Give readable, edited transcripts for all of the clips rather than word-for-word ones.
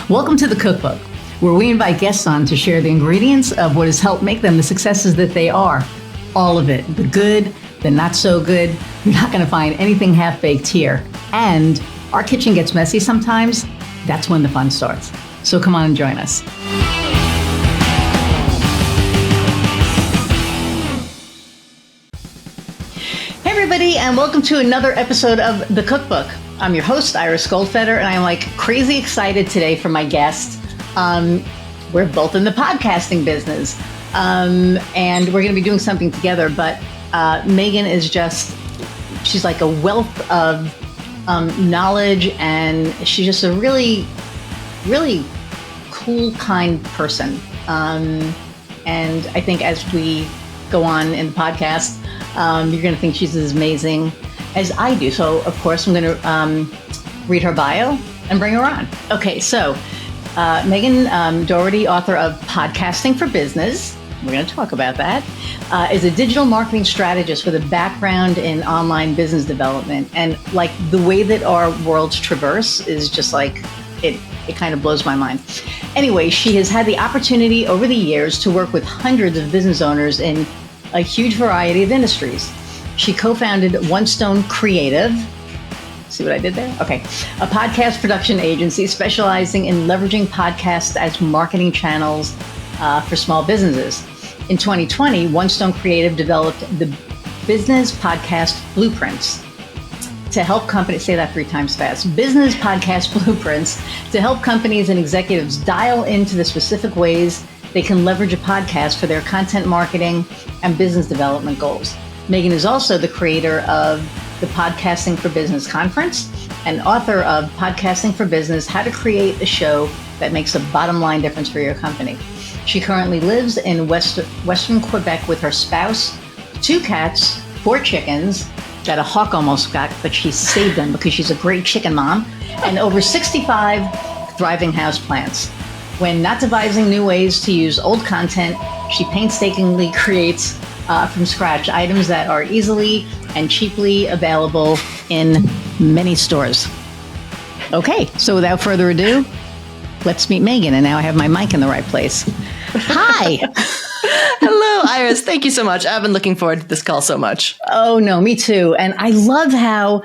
Welcome to the Cookbook, where we invite guests on to share the ingredients of what has helped make them the successes that they are. All of it, the good, the not so good. You're not going to find anything half-baked here. And our kitchen gets messy sometimes. That's when the fun starts. So come on and join us. Hey everybody, and welcome to another episode of the Cookbook. I'm your host, Iris Goldfeder, and I'm like crazy excited today for my guest. We're both in the podcasting business, and we're going to be doing something together. But Megan is she's like a wealth of knowledge, and she's just a really, really cool, kind person. And I think as we go on in the podcast, you're going to think she's as amazing as I do. So, of course, I'm going to read her bio and bring her on. Okay, so Megan Doherty, author of Podcasting for Business, we're going to talk about that, is a digital marketing strategist with a background in online business development. And like the way that our worlds traverse is just like, it kind of blows my mind. Anyway, she has had the opportunity over the years to work with hundreds of business owners in a huge variety of industries. She co-founded One Stone Creative. See what I did there? Okay. A podcast production agency specializing in leveraging podcasts as marketing channels for small businesses. In 2020, One Stone Creative developed the Business Podcast Blueprints to help companies, say that 3 times fast, Business Podcast Blueprints to help companies and executives dial into the specific ways they can leverage a podcast for their content marketing and business development goals. Megan is also the creator of the Podcasting for Business Conference and author of Podcasting for Business, How to Create a Show That Makes a Bottom Line Difference for Your Company. She currently lives in Western Quebec with her spouse, 2 cats, 4 chickens, that a hawk almost got, but she saved them because she's a great chicken mom, and over 65 thriving houseplants. When not devising new ways to use old content, she painstakingly creates from scratch items that are easily and cheaply available in many stores. Okay, so without further ado, let's meet Megan. And now I have my mic in the right place. Hi. Hello, Iris. Thank you so much. I've been looking forward to this call so much. Oh, no, me too. And I love how,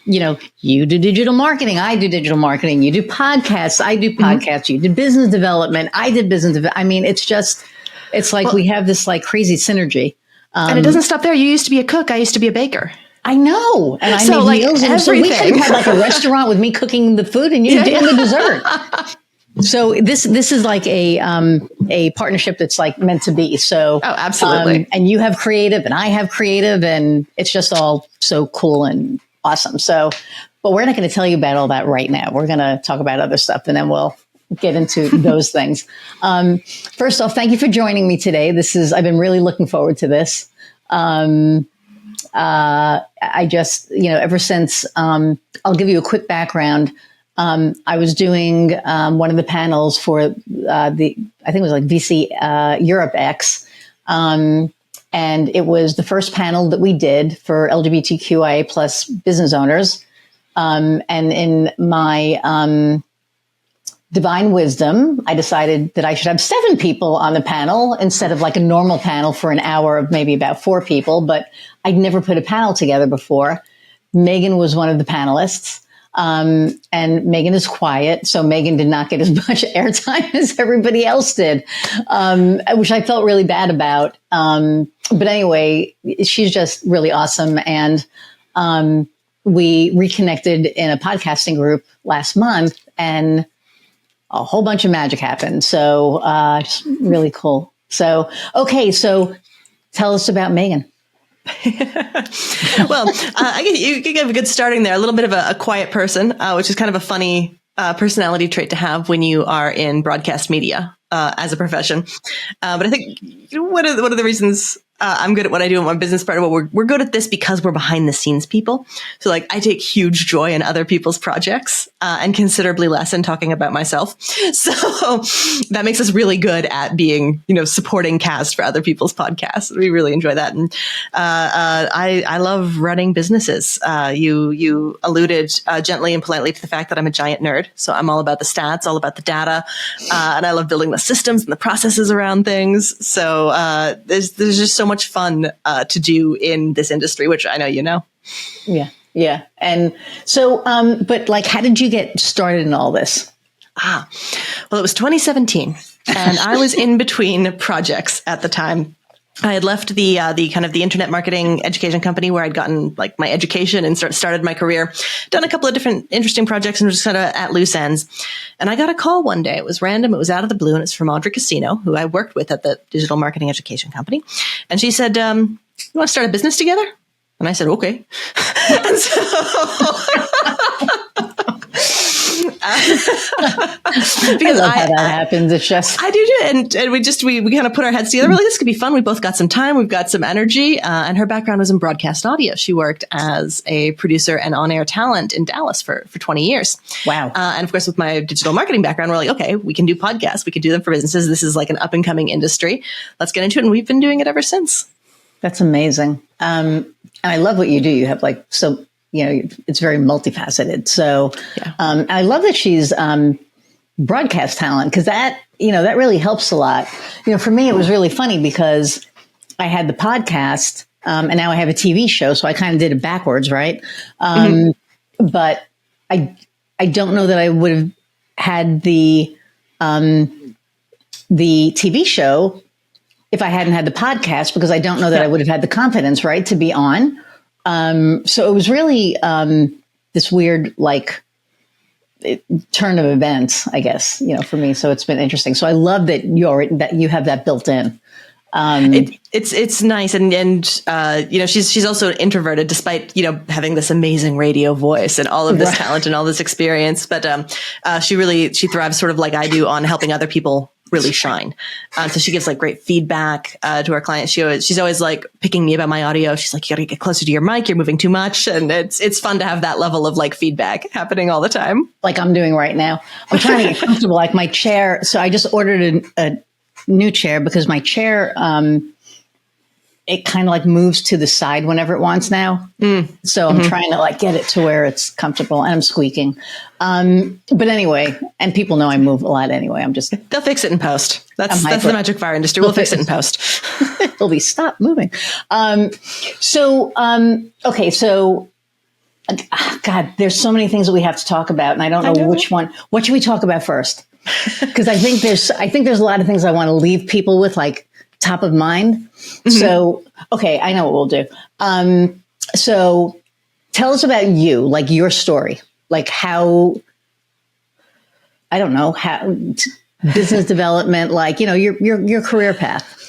you do digital marketing. I do digital marketing. You do podcasts. I do podcasts. You do business development. I did business development. I mean, it's like we have this like crazy synergy. And it doesn't stop there. You used to be a cook. I used to be a baker. I know. And I made meals. And so we could have had like a restaurant with me cooking the food and you doing the dessert. So this is like a partnership that's like meant to be. So absolutely. And you have creative and I have creative, and it's just all so cool and awesome. So, but we're not going to tell you about all that right now. We're going to talk about other stuff, and then we'll get into those things. First off, thank you for joining me today. I've been really looking forward to this. I just, ever since, I'll give you a quick background. I was doing one of the panels for I think it was like VC Europe X. And it was the first panel that we did for LGBTQIA plus business owners. And in my divine wisdom, I decided that I should have 7 people on the panel instead of like a normal panel for an hour of maybe about 4 people. But I'd never put a panel together before. Megan was one of the panelists. And Megan is quiet, so Megan did not get as much airtime as everybody else did, which I felt really bad about. But anyway, she's just really awesome. And we reconnected in a podcasting group last month, and a whole bunch of magic happened. So just really cool. So, okay, so tell us about Megan. Well, I guess you could give a good starting there. A little bit of a quiet person, which is kind of a funny personality trait to have when you are in broadcast media as a profession. But I think one of the reasons I'm good at what I do in my business partner. Well, we're good at this because we're behind the scenes people. So like I take huge joy in other people's projects and considerably less in talking about myself. So that makes us really good at being, supporting cast for other people's podcasts. We really enjoy that. And I love running businesses. You alluded gently and politely to the fact that I'm a giant nerd. So I'm all about the stats, all about the data. And I love building the systems and the processes around things. So there's just so much fun to do in this industry, which I know you know. Yeah. Yeah. And so, but like, how did you get started in all this? Well, it was 2017 and I was in between projects at the time. I had left the kind of the internet marketing education company where I'd gotten like my education and started my career, done a couple of different interesting projects and was just kind of at loose ends. And I got a call one day. It was random. It was out of the blue. And it's from Audrey Casino, who I worked with at the digital marketing education company. And she said, you want to start a business together? And I said, okay. And so because I love how that happens. It's just I do too, and we kind of put our heads together. Really, this could be fun. We both got some time. We've got some energy. And her background was in broadcast audio. She worked as a producer and on-air talent in Dallas for 20 years. Wow. And of course, with my digital marketing background, we're like, okay, we can do podcasts. We can do them for businesses. This is like an up and coming industry. Let's get into it. And we've been doing it ever since. That's amazing. And I love what you do. You have like so. It's very multifaceted. So I love that she's broadcast talent because that really helps a lot. For me, it was really funny because I had the podcast and now I have a TV show. So I kind of did it backwards, right? But I don't know that I would have had the TV show if I hadn't had the podcast because I don't know that I would have had the confidence, right, to be on. So it was really this weird, turn of events, I guess, for me. So it's been interesting. So I love that you have that built in. It's nice. And she's also introverted despite, having this amazing radio voice and all of this talent and all this experience. But she thrives sort of like I do on helping other people really shine. So she gives like great feedback to our clients. She's always like picking me about my audio. She's like, you got to get closer to your mic. You're moving too much. And it's fun to have that level of like feedback happening all the time. Like I'm doing right now. I'm trying to get comfortable. Like my chair. So I just ordered a new chair because my chair, it kind of like moves to the side whenever it wants now. So I'm trying to like get it to where it's comfortable and I'm squeaking. But anyway, and people know I move a lot anyway. They'll fix it in post. That's the magic of our industry. We'll fix it in post. It'll be stop moving. Okay. So God, there's so many things that we have to talk about and I don't know which one. What should we talk about first? Because I think there's a lot of things I want to leave people with like top of mind. So, okay, I know what we'll do. So tell us about you, like your story, like how, I don't know, how business development, like, your career path.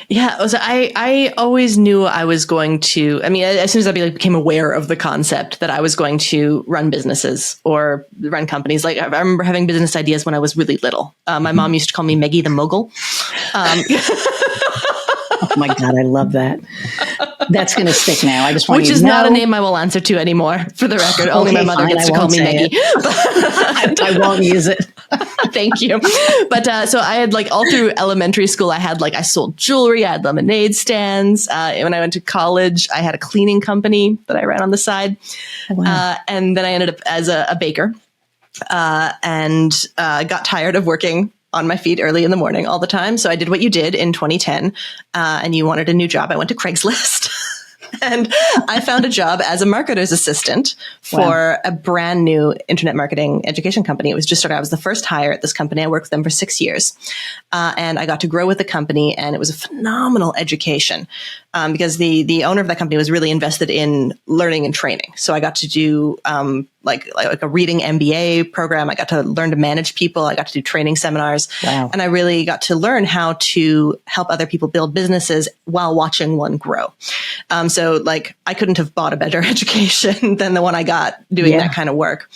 Yeah. So I always knew I was going to, as soon as I became aware of the concept that I was going to run businesses or run companies, like I remember having business ideas when I was really little. My mom used to call me Meggie the Mogul. Oh my God, I love that. That's going to stick now. I just want Which you is to know. not a name I will answer to anymore, for the record. Only my mother gets to call me Meggie. I won't use it. Thank you. But so I had like all through elementary school, I sold jewelry, I had lemonade stands. When I went to college, I had a cleaning company that I ran on the side. Oh, wow. And then I ended up as a baker and got tired of working on my feet early in the morning all the time. So I did what you did in 2010 and you wanted a new job. I went to Craigslist. And I found a job as a marketer's assistant for a brand new internet marketing education company. It was just started. I was the first hire at this company. I worked with them for 6 years. And I got to grow with the company and it was a phenomenal education. Because the owner of that company was really invested in learning and training. So I got to do, like a reading MBA program. I got to learn to manage people. I got to do training seminars. Wow. And I really got to learn how to help other people build businesses while watching one grow. So like I couldn't have bought a better education than the one I got doing that kind of work.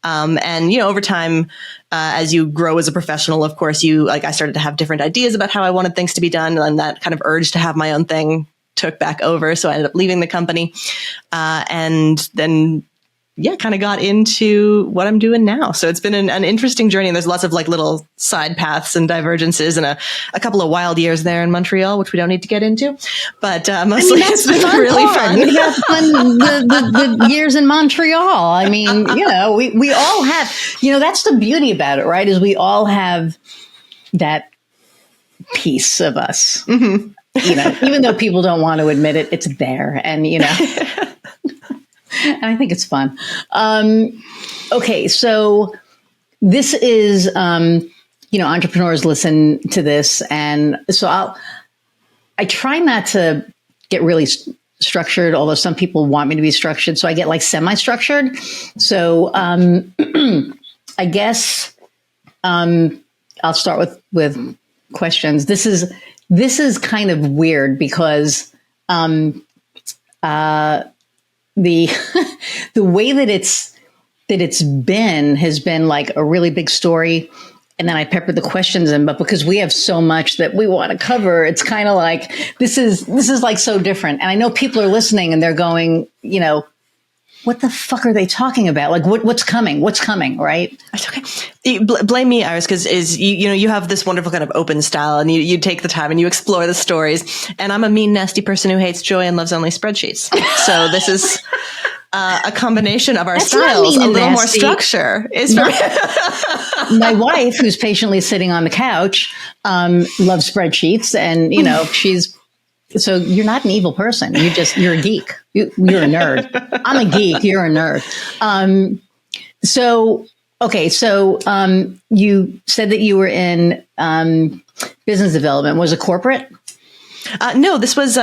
And, over time, as you grow as a professional, of course, I started to have different ideas about how I wanted things to be done. And that kind of urge to have my own thing took back over. So I ended up leaving the company. And then, kind of got into what I'm doing now. So it's been an interesting journey. And there's lots of little side paths and divergences and a couple of wild years there in Montreal, which we don't need to get into. But mostly it's been really fun. You got the years in Montreal. I mean, we all have, that's the beauty about it, right? Is we all have that piece of us. Mm-hmm. Even though people don't want to admit it, it's there. And, and I think it's fun. Okay, so this is, entrepreneurs listen to this. And so I try not to get really structured, although some people want me to be structured. So I get semi-structured. So I guess I'll start with questions. This is kind of weird because the way that it's been has been a really big story, and then I peppered the questions in. But because we have so much that we want to cover, it's kind of this is so different. And I know people are listening and they're going, what the fuck are they talking about? What's coming? What's coming? Right? Okay. Blame me, Iris, because you have this wonderful kind of open style, and you take the time and you explore the stories. And I'm a mean, nasty person who hates joy and loves only spreadsheets. So this is a combination of our styles. A little more structure is very. My wife, who's patiently sitting on the couch, loves spreadsheets, and she's. So you're not an evil person. You're a geek. You're a nerd. I'm a geek. You're a nerd. So you said that you were in business development. Was it corporate? No, this was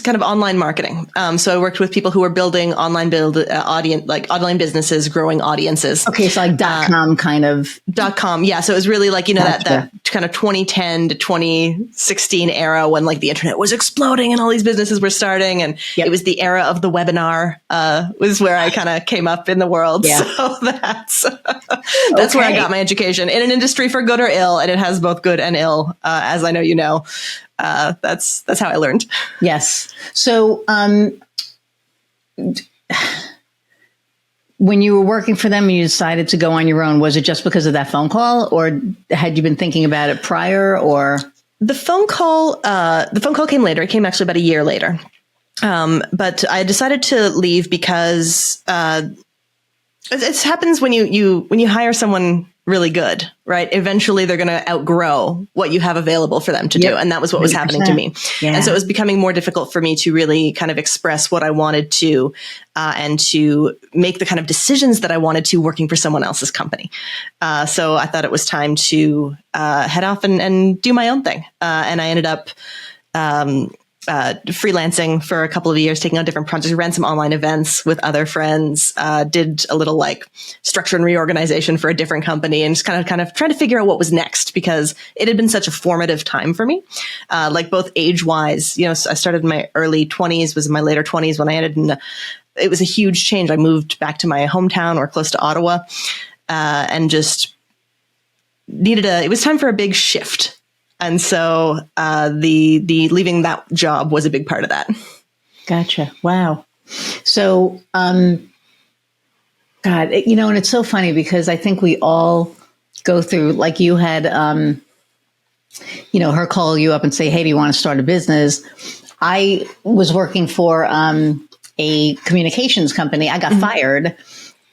kind of online marketing. So I worked with people who were building online online businesses, growing audiences. Okay, so .com kind of. .com, yeah. So it was really gotcha. that kind of 2010 to 2016 era when the internet was exploding and all these businesses were starting, and It was the era of the webinar. Was where I kind of came up in the world. Yeah. So that's where I got my education in an industry for good or ill, and it has both good and ill, as I know you know. That's how I learned. Yes. So, when you were working for them and you decided to go on your own, was it just because of that phone call, or had you been thinking about it prior? Or the phone call came later. It came actually about a year later. But I decided to leave because it happens when you hire someone really good, right? Eventually they're going to outgrow what you have available for them to do. And that was what was happening to me. Yeah. And so it was becoming more difficult for me to really kind of express what I wanted to, and to make the kind of decisions that I wanted to working for someone else's company. So I thought it was time to head off and do my own thing. And I ended up freelancing for a couple of years, taking on different projects, ran some online events with other friends, did a little structure and reorganization for a different company, and just kind of trying to figure out what was next, because it had been such a formative time for me, both age wise. So I started in my early 20s, was in my later 20s when I ended it was a huge change. I moved back to my hometown or close to Ottawa, and just it was time for a big shift. And so the leaving that job was a big part of that. Gotcha. Wow. So, God, and it's so funny because I think we all go through, you had, her call you up and say, hey, do you want to start a business? I was working for a communications company. I got fired.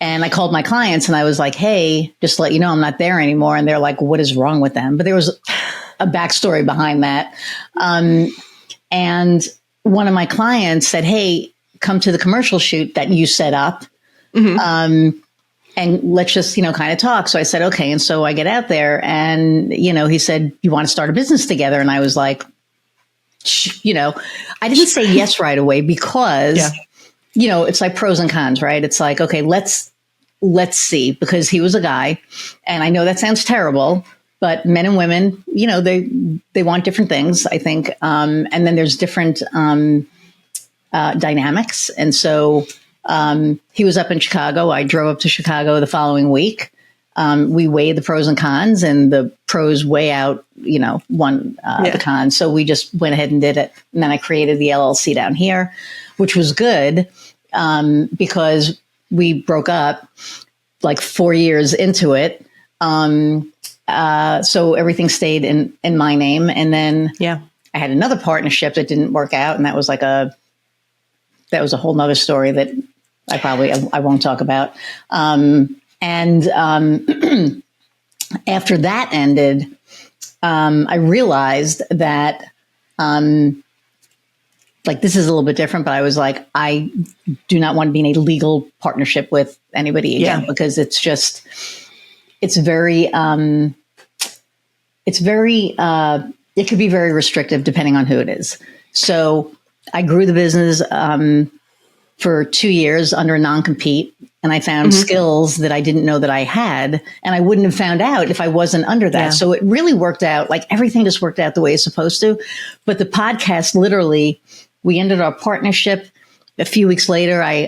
And I called my clients and I was like, hey, just to let you know, I'm not there anymore. And they're like, what is wrong with them? But there was a backstory behind that. And one of my clients said, hey, come to the commercial shoot that you set up. Mm-hmm. And let's just, kind of talk. So I said, okay. And so I get out there and, he said, you want to start a business together? And I was like, I didn't say yes right away because, it's like pros and cons, right? It's like, okay, let's see, because he was a guy, and I know that sounds terrible, but men and women, they want different things, I think. And then there's different dynamics. And so He was up in Chicago. I drove up to Chicago the following week. We weighed the pros and cons, and the pros weigh out, the cons. So we just went ahead and did it. And then I created the LLC down here, which was good because we broke up like 4 years into it. So everything stayed in my name. And then I had another partnership that didn't work out. And that was a whole nother story that I won't talk about. After that ended, I realized that, this is a little bit different, but I was like, I do not want to be in a legal partnership with anybody again, because it could be very restrictive depending on who it is. So I grew the business, for 2 years under a non-compete. And I found skills that I didn't know that I had, and I wouldn't have found out if I wasn't under that. Yeah. So it really worked out. Like everything just worked out the way it's supposed to. But the podcast, literally, we ended our partnership. A few weeks later, I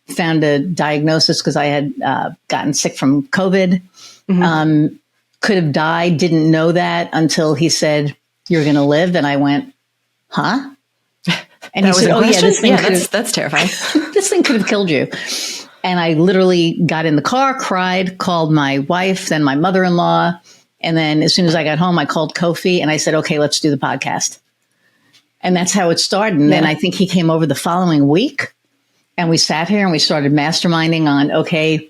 found a diagnosis because I had gotten sick from COVID. Could have died. Didn't know that until he said, "You're going to live." And I went, "Huh?" And he said, "Oh yeah, this thing that's terrifying. This thing could have killed you." And I literally got in the car, cried, called my wife, then my mother-in-law. And then as soon as I got home, I called Kofi and I said, "Okay, let's do the podcast." And that's how it started. And then I think he came over the following week and we sat here and we started masterminding on, okay,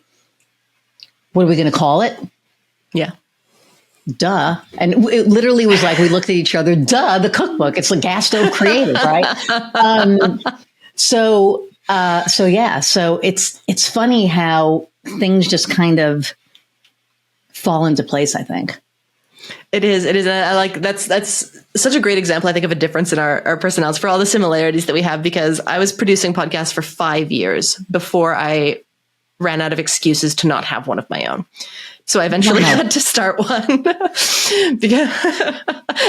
what are we going to call it? Yeah. Duh. And it literally was like, we looked at each other, duh, the cookbook. It's a gas stove creative, right? So it's funny how things just kind of fall into place, I think. It is. That's such a great example, I think, of a difference in our personalities for all the similarities that we have, because I was producing podcasts for 5 years before I ran out of excuses to not have one of my own. So I eventually had to start one and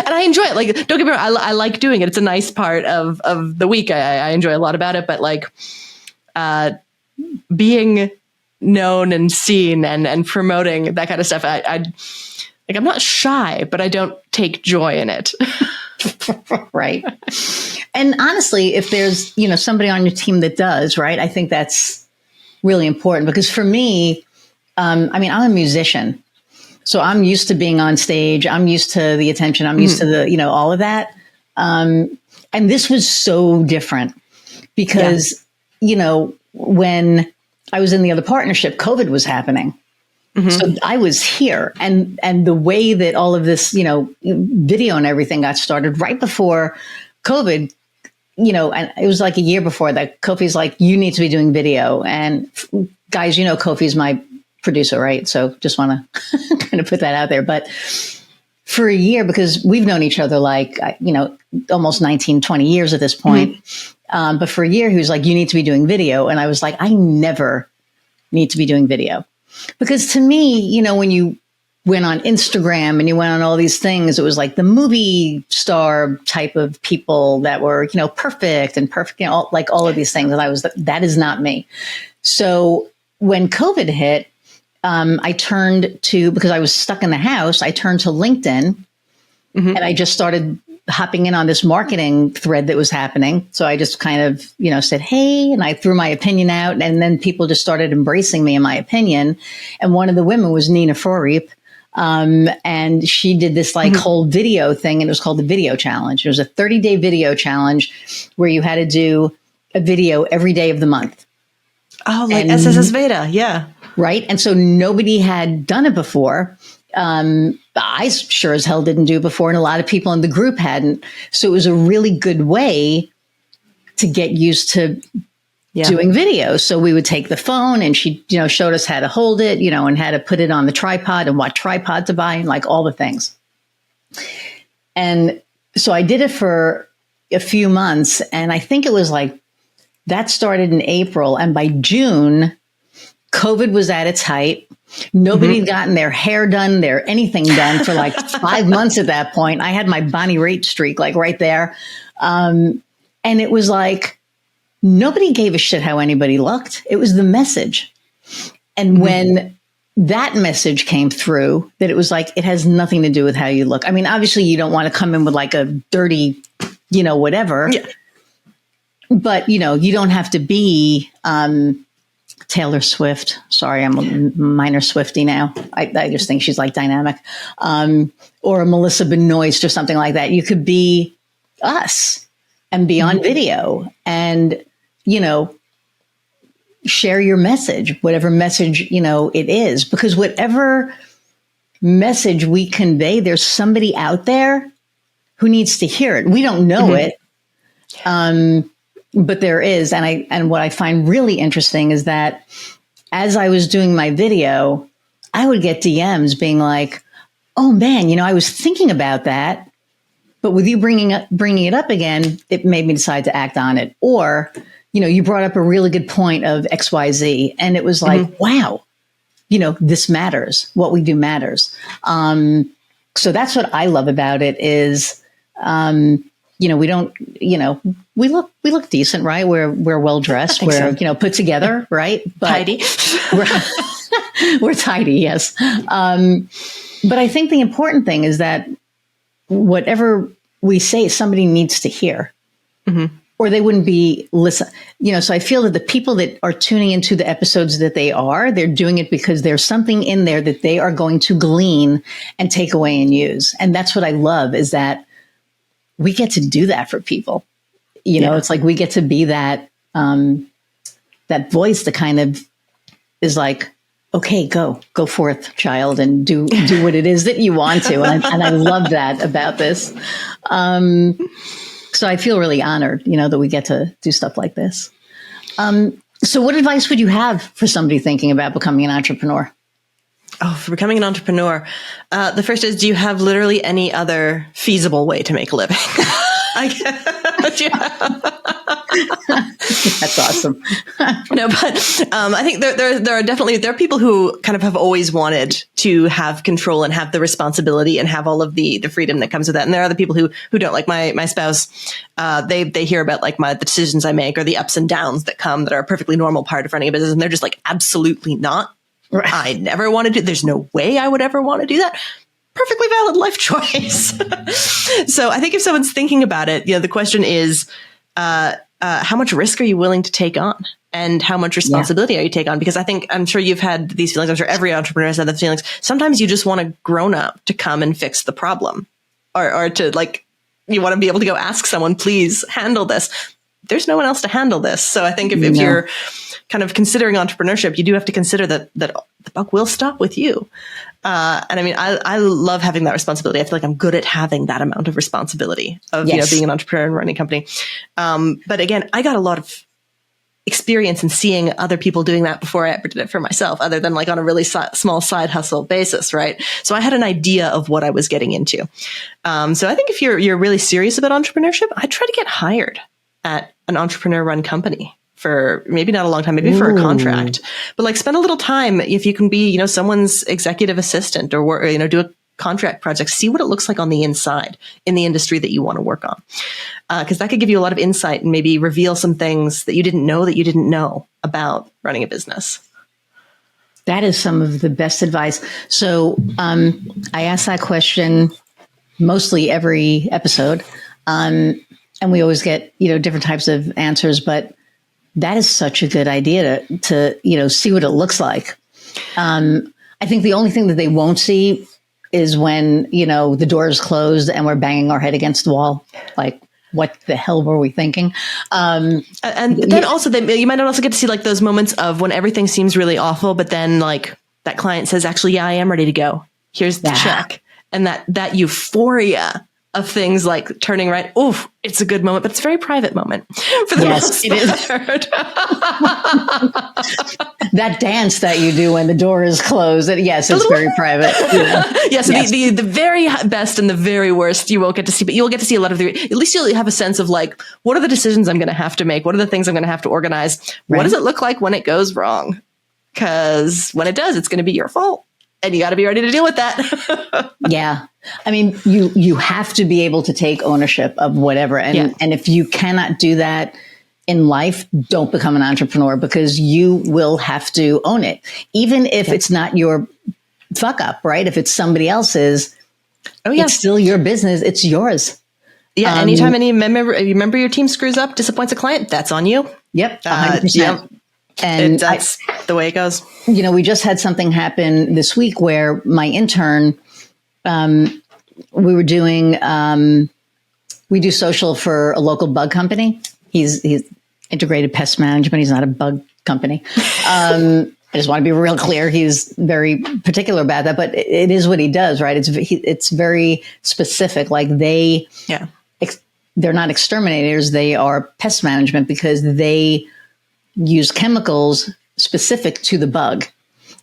I enjoy it. Like, don't get me wrong. I like doing it. It's a nice part of the week. I enjoy a lot about it, but being known and seen and promoting that kind of stuff, I'm not shy, but I don't take joy in it. Right. And honestly, if there's, somebody on your team that does, right, I think that's really important, because for me, I'm a musician, so I'm used to being on stage. I'm used to the attention. I'm used to the, all of that. And this was so different because, when I was in the other partnership, COVID was happening. So I was here, and the way that all of this, video and everything got started right before COVID, and it was like a year before that. Kofi's like, "You need to be doing video." And guys, Kofi's my producer, right? So just want to kind of put that out there. But for a year, because we've known each other almost 19, 20 years at this point. But for a year, he was like, "You need to be doing video." And I was like, "I never need to be doing video." Because to me, when you went on Instagram and you went on all these things, it was like the movie star type of people that were, perfect, all of these things. And that is not me. So when COVID hit, I turned to, because I was stuck in the house, I turned to LinkedIn and I just started hopping in on this marketing thread that was happening. So I just kind of, said, "Hey," and I threw my opinion out, and then people just started embracing me and my opinion. And one of the women was Nina Forreep. And she did this whole video thing, and it was called the Video Challenge. It was a 30-day video challenge where you had to do a video every day of the month. Oh, like SSS Veda. Yeah. Right. And so nobody had done it before. I sure as hell didn't do it before, and a lot of people in the group hadn't. So it was a really good way to get used to doing video. So we would take the phone, and she, showed us how to hold it, and how to put it on the tripod and what tripod to buy and all the things. And so I did it for a few months, and I think it was that started in April, and by June, COVID was at its height. Nobody had gotten their hair done, anything done for 5 months at that point. I had my Bonnie Raitt streak right there. And it was nobody gave a shit how anybody looked. It was the message. And when that message came through, that it was like, it has nothing to do with how you look. I mean, obviously you don't want to come in with like a dirty, whatever. Yeah. But, you don't have to be Taylor Swift. Sorry, I'm a minor Swiftie now. I just think she's like dynamic. Or a Melissa Benoist or something like that. You could be us and be on video and, share your message, whatever message, it is. Because whatever message we convey, there's somebody out there who needs to hear it. We don't know it. But there is. And what I find really interesting is that as I was doing my video, I would get DMs being like, oh man, I was thinking about that, but with you bringing it up again, it made me decide to act on it. Or, you brought up a really good point of XYZ, and it was like, wow, this matters. What we do matters. So that's what I love about it is, we don't, we look decent, right? We're well dressed. We're, so. Put together, right? But tidy. We're tidy. Yes. But I think the important thing is that whatever we say, somebody needs to hear, or they wouldn't be listen. So I feel that the people that are tuning into the episodes that they're doing it because there's something in there that they are going to glean and take away and use. And that's what I love is that we get to do that for people. It's like we get to be that that voice that kind of is like, okay, go forth, child, and do what it is that you want to. And I love that about this. So I feel really honored, that we get to do stuff like this. So what advice would you have for somebody thinking about becoming an entrepreneur? Oh, for becoming an entrepreneur, the first is, do you have literally any other feasible way to make a living? That's awesome. No, but I think there are people who kind of have always wanted to have control and have the responsibility and have all of the freedom that comes with that. And there are other people who don't, like my spouse. They hear about like the decisions I make or the ups and downs that come that are a perfectly normal part of running a business, and they're just like, absolutely not. Right. I never want to do. There's no way I would ever want to do that. Perfectly valid life choice. So I think if someone's thinking about it, the question is, how much risk are you willing to take on, and how much responsibility are you take on? Because I'm sure you've had these feelings. I'm sure every entrepreneur has had the feelings. Sometimes you just want a grown up to come and fix the problem, or to like, you want to be able to go ask someone, please handle this. There's no one else to handle this. So I think if you're kind of considering entrepreneurship, you do have to consider that the buck will stop with you. And I mean, I love having that responsibility. I feel like I'm good at having that amount of responsibility of being an entrepreneur and running a company. But again, I got a lot of experience in seeing other people doing that before I ever did it for myself, other than like on a really small side hustle basis, right? So I had an idea of what I was getting into. So I think if you're really serious about entrepreneurship, I'd try to get hired at an entrepreneur-run company for maybe not a long time, maybe for a contract, but like spend a little time if you can be, someone's executive assistant or do a contract project, see what it looks like on the inside in the industry that you want to work on. Because that could give you a lot of insight and maybe reveal some things that you didn't know about running a business. That is some of the best advice. So I ask that question mostly every episode. And we always get, different types of answers, but that is such a good idea to see what it looks like. I think the only thing that they won't see is when, the door is closed and we're banging our head against the wall. Like, what the hell were we thinking? And then also you might not also get to see like those moments of when everything seems really awful, but then like that client says, actually, yeah, I am ready to go. Here's the check. And that euphoria of things like turning right. Oof, it's a good moment, but it's a very private moment for the most part. That dance that you do when the door is closed. Yes, it's very private. Yeah. So the very best and the very worst you won't get to see, but you'll get to see a lot of at least you'll have a sense of like, what are the decisions I'm going to have to make? What are the things I'm going to have to organize? Right. What does it look like when it goes wrong? Because when it does, it's going to be your fault. And you got to be ready to deal with that. Yeah. I mean, you have to be able to take ownership of whatever. And if you cannot do that in life, don't become an entrepreneur, because you will have to own it. Even if it's not your fuck up, right? If it's somebody else's, it's still your business. It's yours. Yeah. Anytime any member your team screws up, disappoints a client, that's on you. Yep. 100%. And that's the way it goes. We just had something happen this week where my intern, we were doing, we do social for a local bug company. He's integrated pest management. He's not a bug company. I just want to be real clear. He's very particular about that, but it is what he does, right? It's very specific. Like they're not exterminators. They are pest management, because they use chemicals specific to the bug,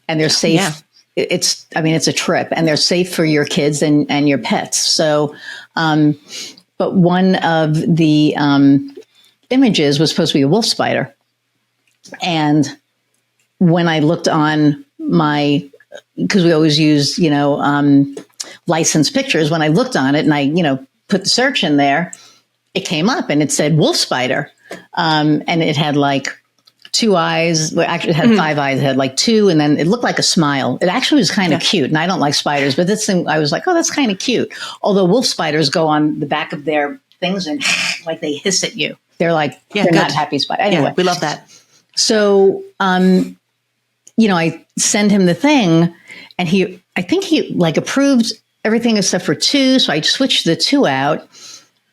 and they're safe. Yeah. It's a trip, and they're safe for your kids and your pets. So, but one of the images was supposed to be a wolf spider. And when I looked on because we always use, licensed pictures, when I looked on it and I, put the search in there, it came up and it said wolf spider. And it had like 2 eyes. Well, actually, it had 5 eyes. It had like 2, and then it looked like a smile. It actually was kind of cute. And I don't like spiders, but this thing, I was like, oh, that's kind of cute. Although wolf spiders go on the back of their things and like they hiss at you. They're like, they're not happy spiders. Anyway, we love that. So, I send him the thing, and I think he like approved everything except for 2. So I switched the 2 out.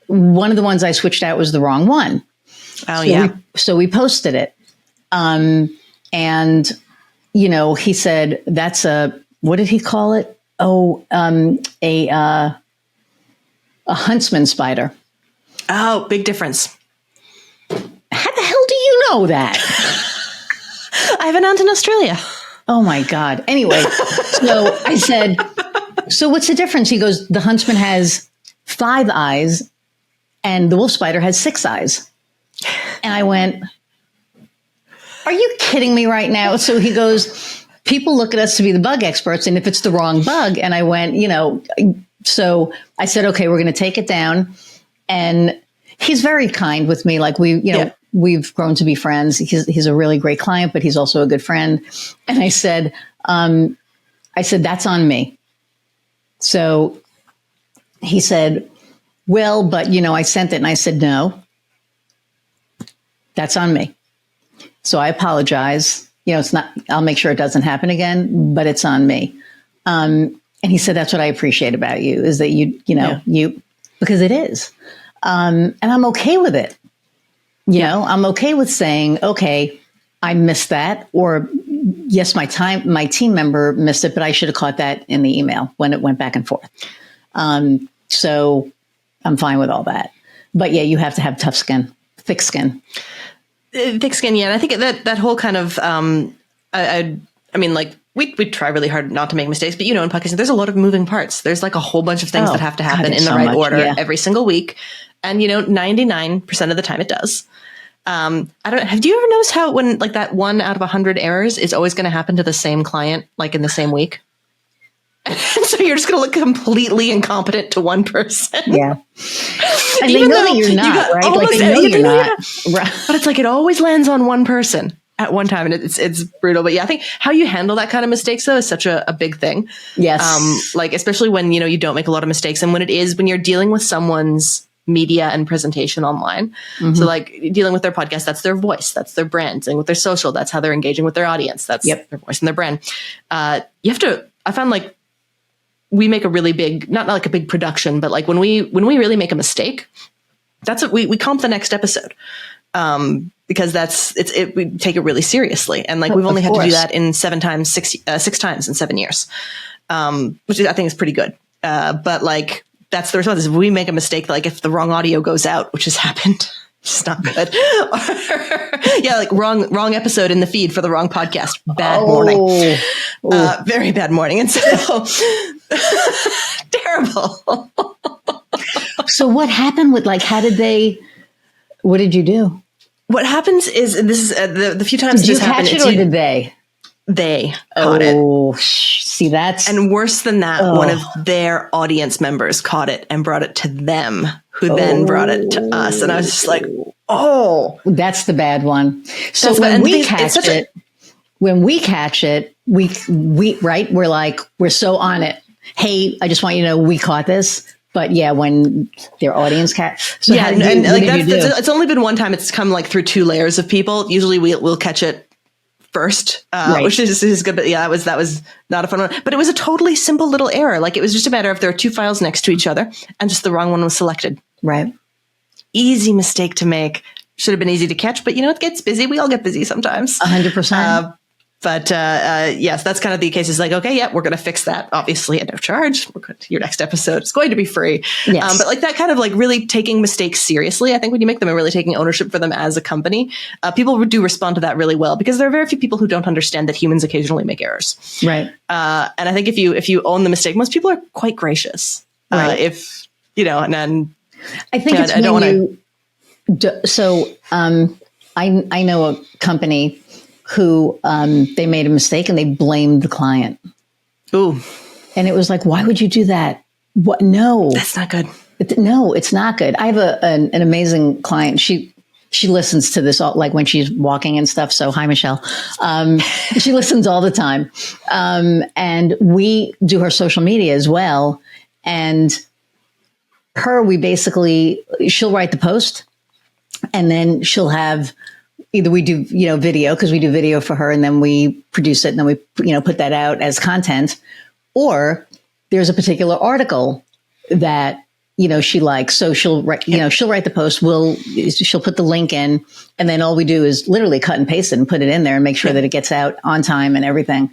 One of the ones I switched out was the wrong one. So we posted it. And, he said, that's what did he call it? Oh, a huntsman spider. Oh, big difference. How the hell do you know that? I have an aunt in Australia. Oh my God. Anyway, so I said, so what's the difference? He goes, the huntsman has 5 eyes and the wolf spider has 6 eyes. And I went, are you kidding me right now? So he goes, people look at us to be the bug experts, and if it's the wrong bug. And I went, so I said, okay, we're going to take it down. And he's very kind with me. Like we've grown to be friends. He's a really great client, but he's also a good friend. And I said, that's on me. So he said, well, but I sent it. And I said, no, that's on me. So I apologize. It's not, I'll make sure it doesn't happen again, but it's on me. And he said, that's what I appreciate about you, is that you because it is. And I'm okay with it. I'm okay with saying, okay, I missed that, or yes, my team member missed it, but I should have caught that in the email when it went back and forth. So I'm fine with all that. But yeah, you have to have thick skin. Thick skin, yeah. And I think that whole kind of, we try really hard not to make mistakes, but in podcasting, there's a lot of moving parts. There's like a whole bunch of things that have to happen in the right order every single week. And 99% of the time it does. Have you ever noticed how when like that 1 out of 100 errors is always going to happen to the same client, like in the same week? And so you're just going to look completely incompetent to one person. Yeah. And they know that you're not, right? Like they know you're not. But it's like it always lands on one person at one time, and it's brutal. But yeah, I think how you handle that kind of mistakes though is such a big thing. Yes. Like especially when you don't make a lot of mistakes, and when you're dealing with someone's media and presentation online. Mm-hmm. So like dealing with their podcast, that's their voice, that's their brand. Dealing with their social, that's how they're engaging with their audience. That's their voice and their brand. You have to. I found like we make a really big, not like a big production, but like when we really make a mistake, that's what we comp the next episode. Because we take it really seriously. And like, we've only had to do that in 6 times in 7 years. Which I think is pretty good. But like, that's the response. If we make a mistake, like if the wrong audio goes out, which has happened, it's not good. Like wrong episode in the feed for the wrong podcast. Bad morning. Very bad morning. And so terrible. So what happened with what did you do? What happens is, and this is the few times did this you happened. Catch it or did they? They caught it. See, that's... And worse than that, one of their audience members caught it and brought it to them, who then brought it to us. And I was just like, oh. That's the bad one. So when we catch it, we right, we're like, we're so on it. Hey, I just want you to know we caught this. But yeah, when their audience so yeah, and like it's only been one time. It's come like through two layers of people. Usually we'll catch it first, which is good. But yeah, that was not a fun one. But it was a totally simple little error. Like it was just a matter of there are two files next to each other and just the wrong one was selected. Right. Easy mistake to make. Should have been easy to catch, but it gets busy. We all get busy sometimes. 100%. But yes, that's kind of the case. It's like, okay, yeah, we're going to fix that. Obviously at no charge. Your next episode is going to be free. Yes. But like that kind of like really taking mistakes seriously. I think when you make them and really taking ownership for them as a company, people do respond to that really well because there are very few people who don't understand that humans occasionally make errors. Right. And I think if you own the mistake, most people are quite gracious. Right. And then I think it's I know a company who they made a mistake and they blamed the client. Ooh. And it was like, why would you do that? What? No. That's not good. No, it's not good. I have an amazing client. She listens to this all, like when she's walking and stuff. So hi, Michelle. She listens all the time. And we do her social media as well. And she'll write the post and then she'll have, either we do, video, because we do video for her and then we produce it and then we, put that out as content, or there's a particular article that, she likes. So she'll write, she'll write the post. She'll put the link in and then all we do is literally cut and paste it and put it in there and make sure that it gets out on time and everything.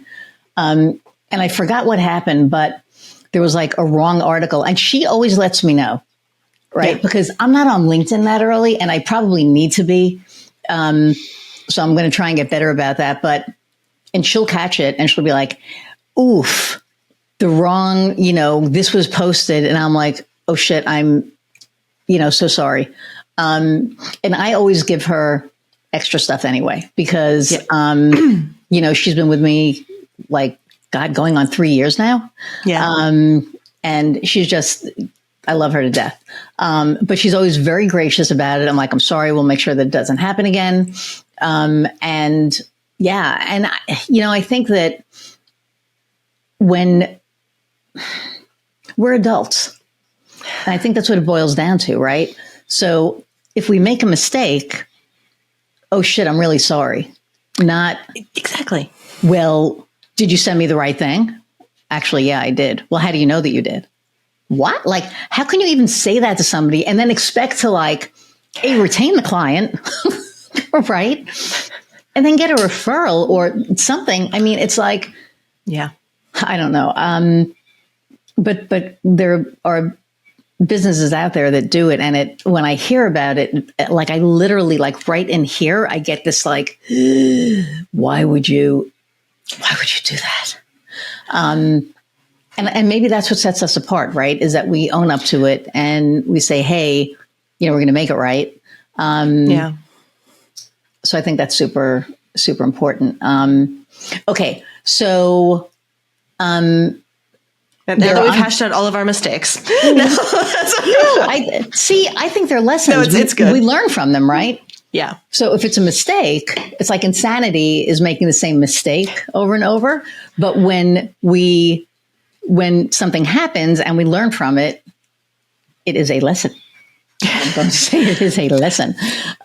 And I forgot what happened, but there was like a wrong article and she always lets me know, right? Yeah. Because I'm not on LinkedIn that early and I probably need to be. So I'm going to try and get better about that, and she'll catch it and she'll be like, oof, the wrong, this was posted. And I'm like, oh shit, I'm, so sorry. And I always give her extra stuff anyway, because, she's been with me like, God, going on 3 years now. Yeah. And she's just, I love her to death. But she's always very gracious about it. I'm like, I'm sorry. We'll make sure that it doesn't happen again. And I think that when we're adults, and I think that's what it boils down to, right? So if we make a mistake, oh shit, I'm really sorry. Not exactly. Well, did you send me the right thing? Actually, yeah, I did. Well, how do you know that you did? What? Like, how can you even say that to somebody and then expect to retain the client, right? And then get a referral or something. I mean, it's like, yeah, I don't know. But there are businesses out there that do it. And when I hear about it, like I literally right in here, I get this why would you do that? And maybe that's what sets us apart, right? Is that we own up to it and we say, hey, we're going to make it right. Yeah. So I think that's super, super important. Okay. So, now that we've hashed out all of our mistakes. I think they're lessons. No, it's good. We learn from them, right? Yeah. So if it's a mistake, it's like insanity is making the same mistake over and over. But when something happens and we learn from it, it is a lesson. I'm going to say it is a lesson.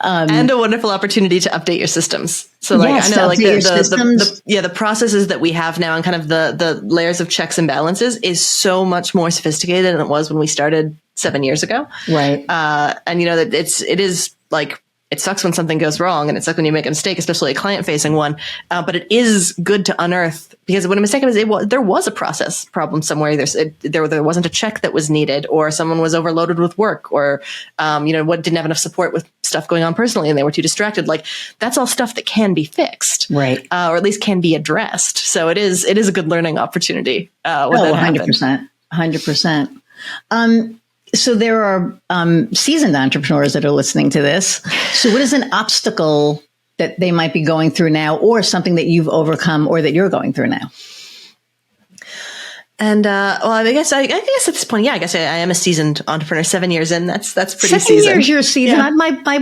And a wonderful opportunity to update your systems. So I know the processes that we have now and kind of the layers of checks and balances is so much more sophisticated than it was when we started 7 years ago. Right. And that it is like, it sucks when something goes wrong and it sucks when you make a mistake, especially a client facing one. But it is good to unearth, because when a mistake happens, there was a process problem somewhere. There wasn't a check that was needed, or someone was overloaded with work, or, didn't have enough support with stuff going on personally and they were too distracted. Like that's all stuff that can be fixed. Right. Or at least can be addressed. So it is a good learning opportunity. 100%. 100%. So there are seasoned entrepreneurs that are listening to this. So what is an obstacle that they might be going through now, or something that you've overcome or that you're going through now? And well, I guess at this point, yeah, I guess I am a seasoned entrepreneur. 7 years in, that's pretty 7 seasoned. years, you're seasoned. Yeah.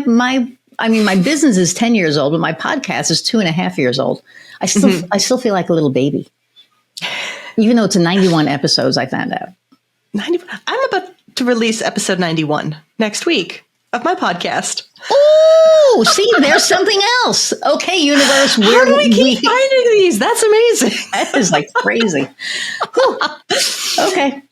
My business is 10 years old, but my podcast is 2.5 years old. I still feel like a little baby, even though it's 91 episodes. I found out. 90. I'm about to release episode 91 next week of my podcast. Oh, see, there's something else. Okay, universe. How do we keep finding these? That's amazing. That is like crazy. Okay.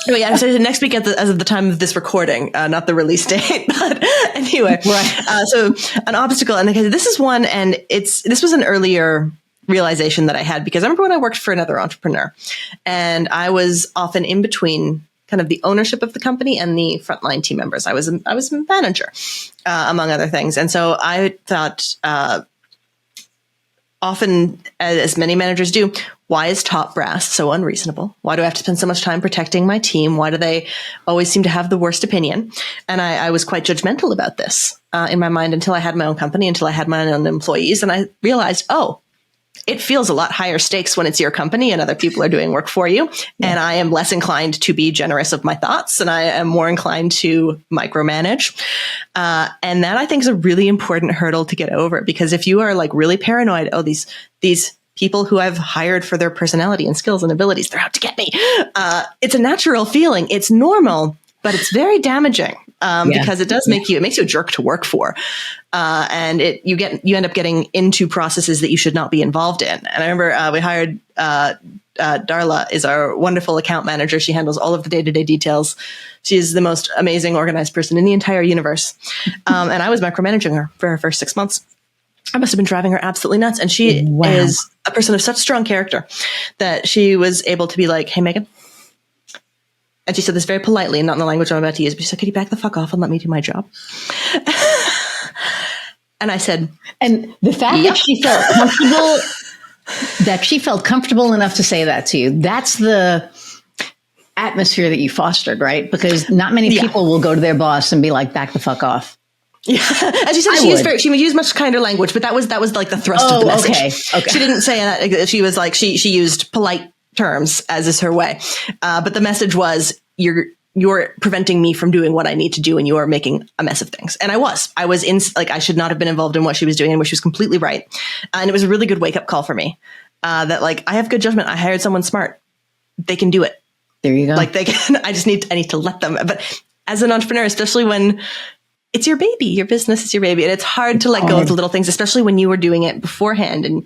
Anyway, yeah, so next week as of the time of this recording, not the release date, but anyway. Right. So an obstacle, and this is one, and this was an earlier realization that I had, because I remember when I worked for another entrepreneur, and I was often in between kind of the ownership of the company and the frontline team members. I was a manager, among other things. And so I thought, often, as many managers do, why is top brass so unreasonable? Why do I have to spend so much time protecting my team? Why do they always seem to have the worst opinion? And I was quite judgmental about this in my mind until I had my own company, until I had my own employees. And I realized, it feels a lot higher stakes when it's your company and other people are doing work for you. Yeah. And I am less inclined to be generous of my thoughts, and I am more inclined to micromanage. And that, I think, is a really important hurdle to get over, because if you are like really paranoid, these people who I've hired for their personality and skills and abilities, they're out to get me. It's a natural feeling. It's normal, but it's very damaging. Because it makes you a jerk to work for. And you end up getting into processes that you should not be involved in. And I remember we hired Darla is our wonderful account manager. She handles all of the day-to-day details. She is the most amazing, organized person in the entire universe. And I was micromanaging her for her first 6 months. I must have been driving her absolutely nuts. And she is a person of such strong character that she was able to be like, "Hey, Megan." And she said this very politely and not in the language I'm about to use, but she said, "Could you back the fuck off and let me do my job?" And I said, and the fact that she felt comfortable enough to say that to you, that's the atmosphere that you fostered, right? Because not many people will go to their boss and be like, "Back the fuck off." Yeah. And she said she would use much kinder language, but that was like the thrust of the message. Okay. She didn't say that. She was like, she used polite terms, as is her way. But the message was, you're preventing me from doing what I need to do, and you are making a mess of things. And I was I should not have been involved in what she was doing, and where she was completely right. And it was a really good wake up call for me, that like, I have good judgment. I hired someone smart. They can do it. There you go. Like they can, I need to let them. But as an entrepreneur, especially when it's your baby, your business is your baby, and it's hard to let go of the little things, especially when you were doing it beforehand. And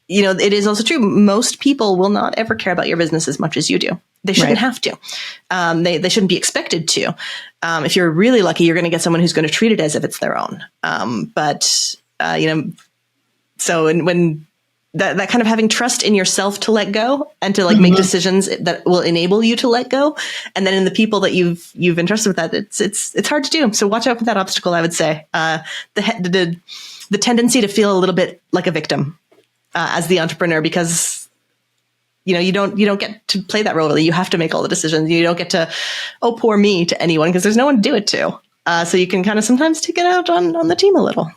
it is also true. Most people will not ever care about your business as much as you do. They shouldn't have to. They shouldn't be expected to. If you're really lucky, you're going to get someone who's going to treat it as if it's their own. So when that kind of having trust in yourself to let go and to like make decisions that will enable you to let go, and then in the people that you've entrusted with that, it's hard to do. So watch out for that obstacle. I would say the tendency to feel a little bit like a victim as the entrepreneur, because you don't get to play that role really. You have to make all the decisions. You don't get to, "Oh, poor me," to anyone, because there's no one to do it to. So you can kind of sometimes take it out on the team a little.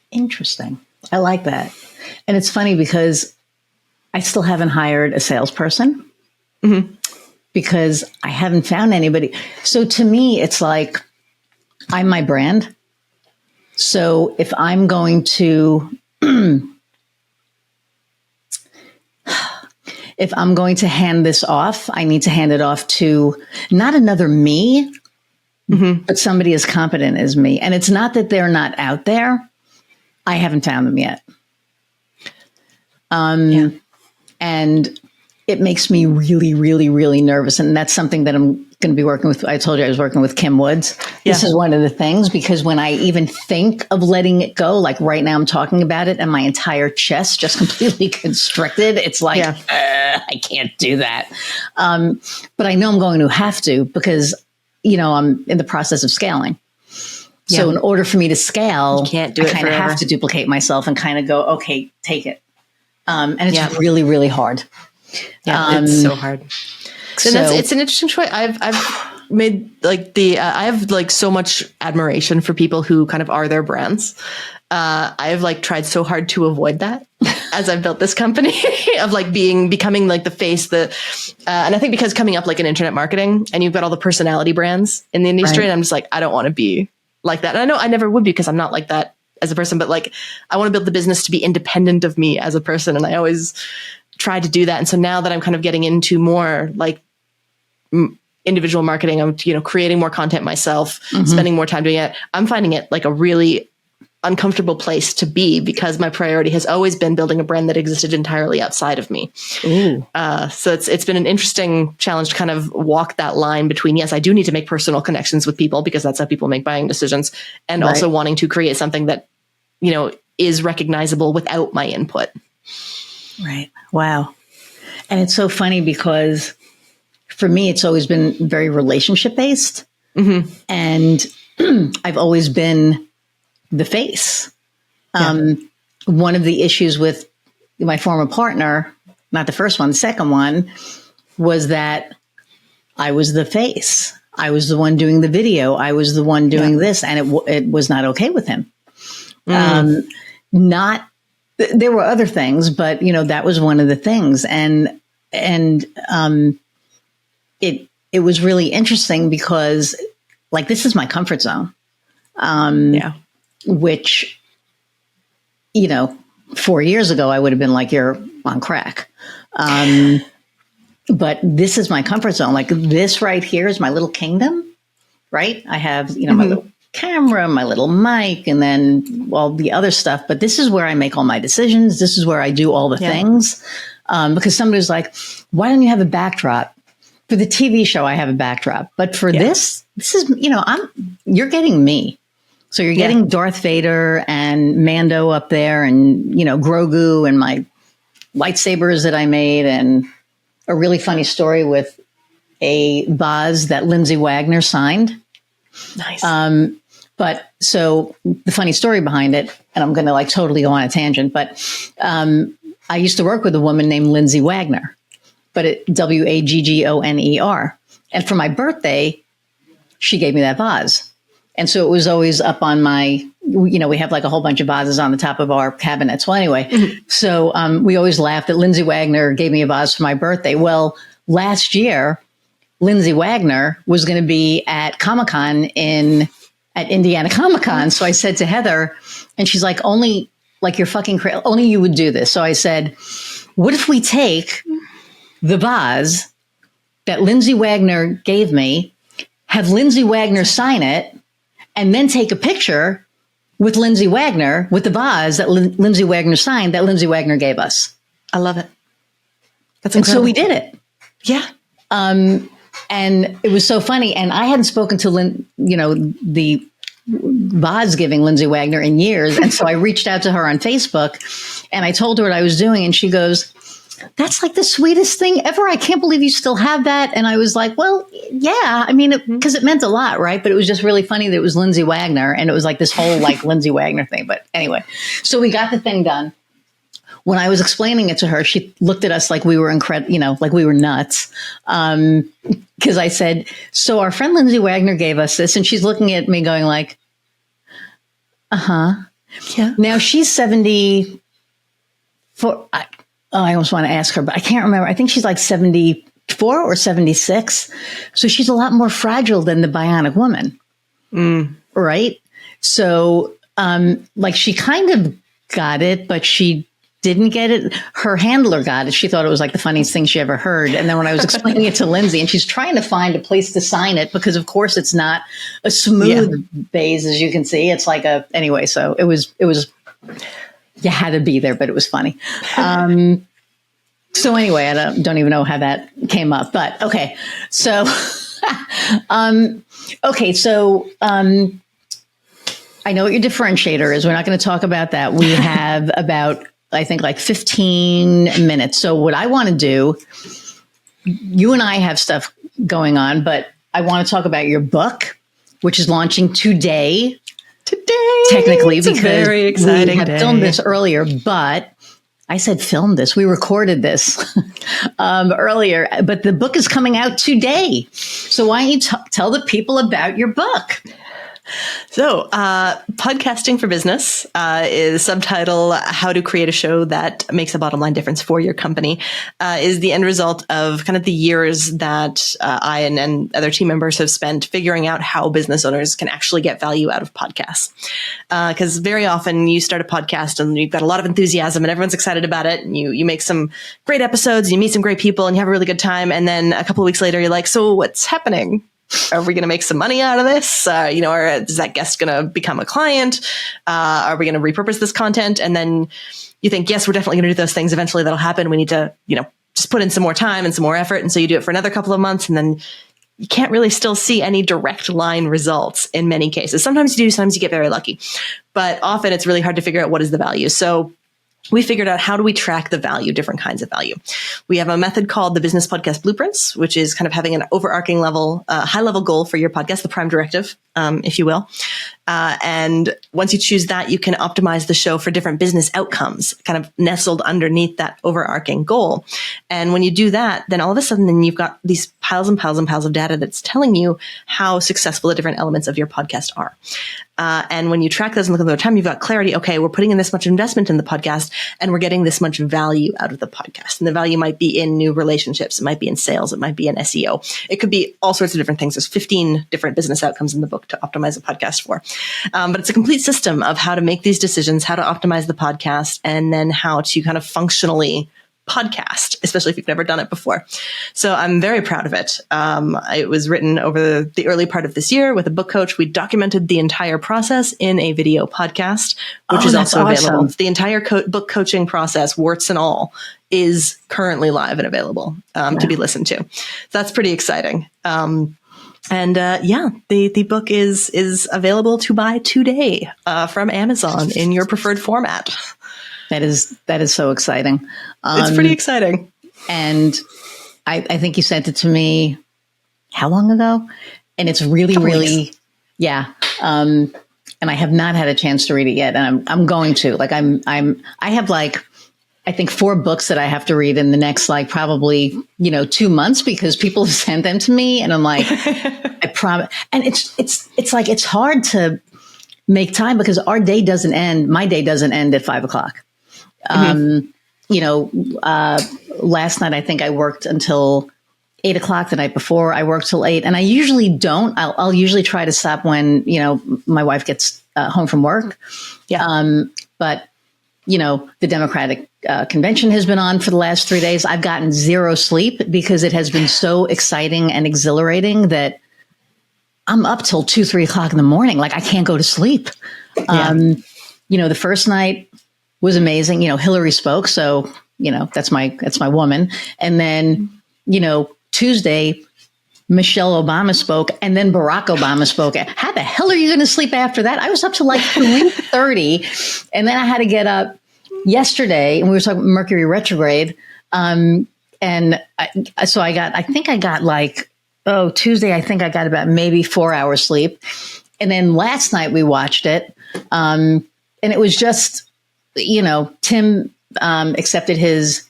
Interesting. I like that. And it's funny because I still haven't hired a salesperson, because I haven't found anybody. So to me, it's like, I'm my brand. So if I'm going to if I'm going to hand this off, I need to hand it off to not another me, but somebody as competent as me. And it's not that they're not out there. I haven't found them yet. And it makes me really, really, really nervous. And that's something that I'm going to be working with. I told you I was working with Kim Woods. Yeah. This is one of the things, because when I even think of letting it go, like right now I'm talking about it and my entire chest just completely constricted. It's like, I can't do that. But I know I'm going to have to, because, I'm in the process of scaling. So in order for me to scale, I kind of have to duplicate myself and kind of go, okay, take it. And it's really, really hard. Yeah, it's so hard. And it's an interesting choice. I've made like I have like so much admiration for people who kind of are their brands. I've like tried so hard to avoid that as I've built this company of like becoming like the face and I think because coming up like in internet marketing and you've got all the personality brands in the industry, and I'm just like, I don't want to be like that. And I know I never would be because I'm not like that as a person, but like I want to build the business to be independent of me as a person. And I always try to do that. And so now that I'm kind of getting into more like individual marketing, I'm, creating more content myself, spending more time doing it. I'm finding it like a really uncomfortable place to be because my priority has always been building a brand that existed entirely outside of me. So it's been an interesting challenge to kind of walk that line between, yes, I do need to make personal connections with people because that's how people make buying decisions, and also wanting to create something that, is recognizable without my input. Right. Wow. And it's so funny because for me, it's always been very relationship based. And I've always been the face. One of the issues with my former partner, not the first one, the second one, was that I was the face. I was the one doing the video. I was the one doing this, and it was not okay with him. There were other things, but that was one of the things, and it was really interesting because like this is my comfort zone. Which, 4 years ago, I would have been like, you're on crack. But this is my comfort zone. Like this right here is my little kingdom, right? I have, my little camera, my little mic, and then all the other stuff. But this is where I make all my decisions. This is where I do all the things. Because somebody's like, why don't you have a backdrop? For the TV show, I have a backdrop. But for this is, you're getting me. So you're getting Darth Vader and Mando up there and, Grogu and my lightsabers that I made, and a really funny story with a vase that Lindsay Wagner signed. Nice. But so the funny story behind it, and I'm going to like totally go on a tangent, but I used to work with a woman named Lindsay Wagner, but Waggoner. And for my birthday, she gave me that vase. And so it was always up on my, we have like a whole bunch of vases on the top of our cabinets. Well, anyway, so we always laughed that Lindsay Wagner gave me a vase for my birthday. Well, last year, Lindsay Wagner was going to be at Comic-Con at Indiana Comic-Con. So I said to Heather, and she's like, only like you're fucking crazy. Only you would do this. So I said, what if we take the vase that Lindsay Wagner gave me, have Lindsay Wagner sign it, and then take a picture with Lindsay Wagner with the vase that Lindsay Wagner signed that Lindsay Wagner gave us. I love it. That's incredible. incredible. So we did it. Yeah. And it was so funny. And I hadn't spoken to the vase giving Lindsay Wagner in years. And so I reached out to her on Facebook and I told her what I was doing. And she goes, that's like the sweetest thing ever. I can't believe you still have that. And I was like, well, yeah, I mean, because it meant a lot, right? But it was just really funny that it was Lindsay Wagner and it was like this whole like Lindsay Wagner thing. But anyway, so we got the thing done. When I was explaining it to her, she looked at us like we were incredible, like we were nuts. Because I said, so our friend Lindsay Wagner gave us this, and she's looking at me going like, yeah. Now she's 74. I almost want to ask her, but I can't remember. I think she's like 74 or 76. So she's a lot more fragile than the bionic woman. Right? So, like she kind of got it, but she didn't get it. Her handler got it. She thought it was like the funniest thing she ever heard. And then when I was explaining it to Lindsay, and she's trying to find a place to sign it, because of course it's not a smooth base, as you can see. It's like anyway, so it was, you had to be there, but it was funny. So anyway, I don't even know how that came up, but okay. So, I know what your differentiator is. We're not going to talk about that. We have about, I think, like 15 minutes. So what I want to do, you and I have stuff going on, but I want to talk about your book, which is launching today. Technically, it's because a very exciting we had day. filmed this earlier, but I said film this. We recorded this earlier, but the book is coming out today. So why don't you tell the people about your book? So, podcasting for business is subtitle "How to Create a Show That Makes a Bottom Line Difference for Your Company." Is the end result of kind of the years that I and other team members have spent figuring out how business owners can actually get value out of podcasts. Because very often you start a podcast and you've got a lot of enthusiasm and everyone's excited about it, and you make some great episodes, you meet some great people, and you have a really good time. And then a couple of weeks later, you're like, "So what's happening? Are we going to make some money out of this? Or is that guest going to become a client? Are we going to repurpose this content?" And then you think, yes, we're definitely going to do those things. Eventually that'll happen. We need to, just put in some more time and some more effort. And so you do it for another couple of months, and then you can't really still see any direct line results in many cases. Sometimes you do, sometimes you get very lucky, but often it's really hard to figure out what is the value. So we figured out, how do we track the value, different kinds of value? We have a method called the Business Podcast Blueprints, which is kind of having an overarching level, high level goal for your podcast, the prime directive, if you will. And once you choose that, you can optimize the show for different business outcomes, kind of nestled underneath that overarching goal. And when you do that, then all of a sudden, then you've got these piles and piles and piles of data that's telling you how successful the different elements of your podcast are. And when you track those and look at the time, you've got clarity. Okay, we're putting in this much investment in the podcast and we're getting this much value out of the podcast. And the value might be in new relationships. It might be in sales. It might be in SEO. It could be all sorts of different things. There's 15 different business outcomes in the book to optimize a podcast for. But it's a complete system of how to make these decisions, how to optimize the podcast, and then how to kind of functionally podcast, especially if you've never done it before. So I'm very proud of it. It was written over the early part of this year with a book coach. We documented the entire process in a video podcast, which is also available. The entire book coaching process, warts and all, is currently live and available to be listened to. So that's pretty exciting. The book is available to buy today from Amazon in your preferred format. That is so exciting. It's pretty exciting. And I think you sent it to me how long ago? And it's really, really, yeah. And I have not had a chance to read it yet. And I'm going to. Like I have I think 4 books that I have to read in the next probably 2 months, because people have sent them to me, and I'm like, I promise. And it's hard to make time, because our day doesn't end. My day doesn't end at 5:00. Last night I think I worked until 8:00. The night before I worked till 8, and I usually don't. I'll usually try to stop when my wife gets home from work. Yeah. But the Democratic convention has been on for the last 3 days. I've gotten 0 sleep because it has been so exciting and exhilarating that I'm up till 2-3 o'clock in the morning. Like, I can't go to sleep. Yeah. The first night was amazing. Hillary spoke. So, that's my woman. And then, Tuesday, Michelle Obama spoke, and then Barack Obama spoke. How the hell are you going to sleep after that? I was up to 3:30, and then I had to get up yesterday, and we were talking Mercury retrograde. Tuesday, I think I got about maybe 4 hours sleep. And then last night we watched it. And it was just, Tim accepted his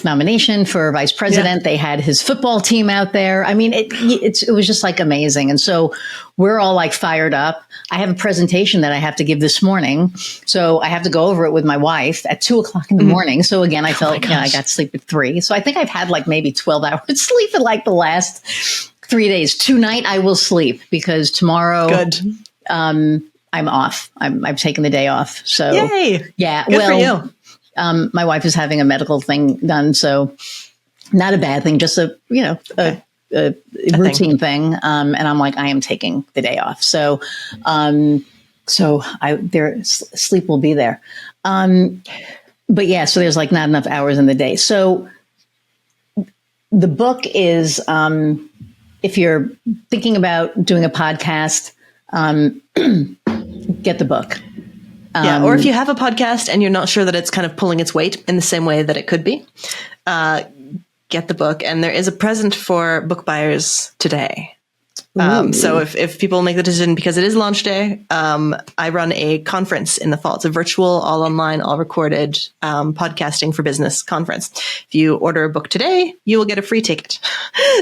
nomination for vice president. Yeah. They had his football team out there. I mean, it was just amazing. And so we're all fired up. I have a presentation that I have to give this morning. So I have to go over it with my wife at 2:00 in the morning. So again, I felt, I got to sleep at 3. So I think I've had maybe 12 hours sleep in the last 3 days. Tonight I will sleep, because tomorrow, I'm off. I'm taking the day off. So yay. Yeah. Good for you. My wife is having a medical thing done, so not a bad thing, just a routine thing. And I'm like, I am taking the day off. So, sleep will be there. But yeah, so there's not enough hours in the day. So the book is, if you're thinking about doing a podcast, get the book. Or if you have a podcast and you're not sure that it's kind of pulling its weight in the same way that it could be, get the book. And there is a present for book buyers today. So if people make the decision, because it is launch day, I run a conference in the fall. It's a virtual, all online, all recorded podcasting for business conference. If you order a book today, you will get a free ticket.